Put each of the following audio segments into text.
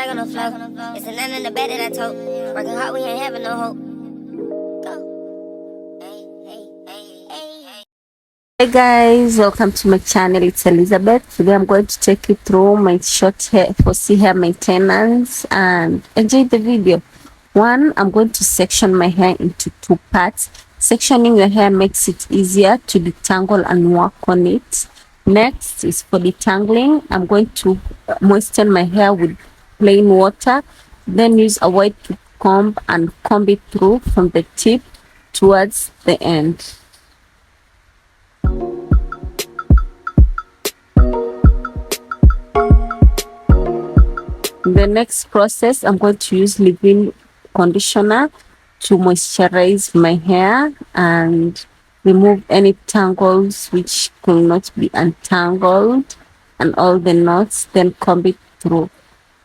on the floor. It's a none in the bed that I told. Working hard, we ain't having no hope. Go. Hey guys, welcome to my channel. It's Elizabeth. Today I'm going to take you through my short hair for hair maintenance and enjoy the video. One, I'm going to section my hair into two parts. Sectioning your hair makes it easier to detangle and work on it. Next is for detangling. I'm going to moisten my hair with plain water, then use a white comb and comb it through from the tip towards the end. The next process, I'm going to use leave-in conditioner to moisturize my hair and remove any tangles which could not be untangled and all the knots, then comb it through.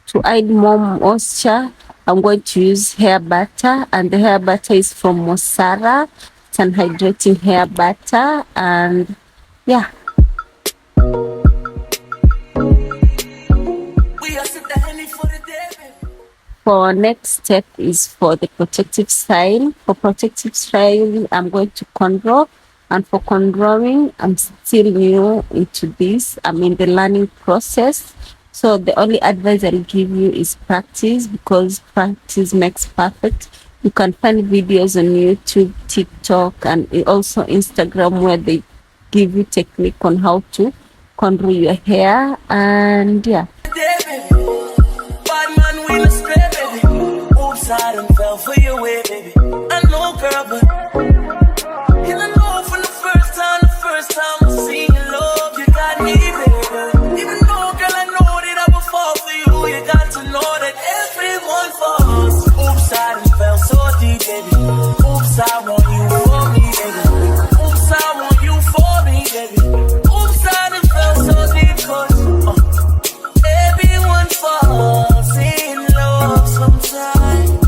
To add more moisture, I'm going to use hair butter, and the hair butter is from Mosara. It's an hydrating hair butter, and yeah. For our next step is for the protective style. For protective style, I'm going to cornrow, and for cornrowing, I'm still new into this. I'm in the learning process. So the only advice I'll give you is practice, because practice makes perfect. You can find videos on YouTube, TikTok, and also Instagram where they give you technique on how to cornrow your hair, and yeah. I done fell for your way, baby. I know, girl, but and I know from the first time I seen your love, you got me, baby. Even though, girl, I know that I would fall for you, you got to know that everyone falls. Oops, I done fell so deep, baby. Oops, I want you for me, baby. Oops, I want you for me, baby. Oops, I done fell so deep, cause everyone falls in love sometimes.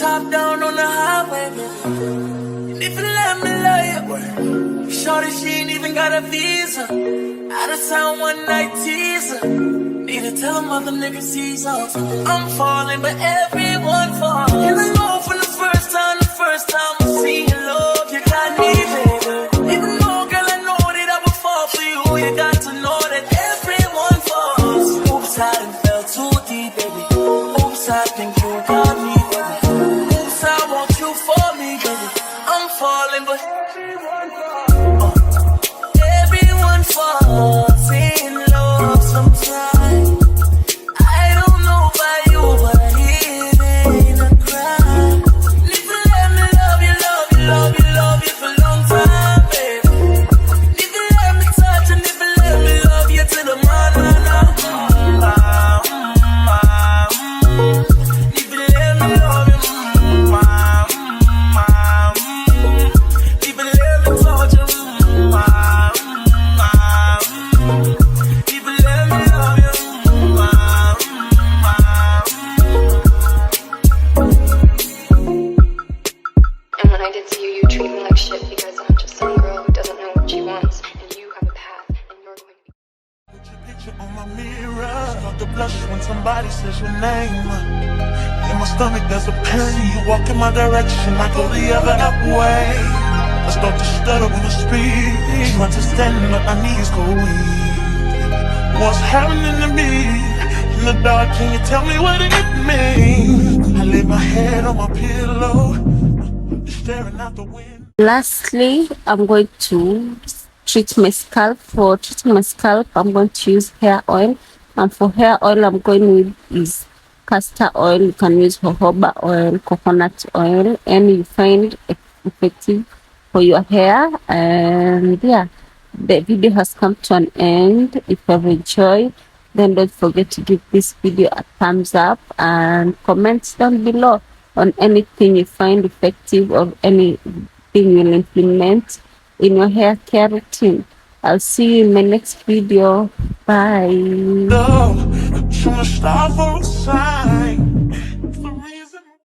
Top down on the highway, baby. And if you let me love you, shorty, she ain't even got a visa. Out of town one night teaser. Need to tell them other niggas he's off. I'm falling, but everyone falls. And I know from the first time I see your love, you got me, baby. Even though, girl, I know that I would fall for you, you got to know that everyone falls. Oops, I done fell too deep, baby. Oops, I think you got me, baby. I'm falling, but everyone falls in love sometimes. I don't know about you, but it ain't a crime. If you let me love you for a long time, baby. If you let me touch and if you let me love you till the morning. If you let me love you, somebody says your name. In my stomach there's a pain. You walk in my direction, I go the other way. I start to stutter when I speak. Try to stand but my knees go weak. What's happening to me? In the dark, can you tell me what it means? I lay my head on my pillow, staring out the window. Lastly, I'm going to treat my scalp. For treating my scalp, I'm going to use hair oil. And for hair oil, I'm going with is castor oil. You can use jojoba oil, coconut oil, and you find effective for your hair. And yeah, the video has come to an end. If you have enjoyed, then don't forget to give this video a thumbs up and comment down below on anything you find effective or anything you'll implement in your hair care routine. I'll see you in my next video. Bye. From the start for a sign.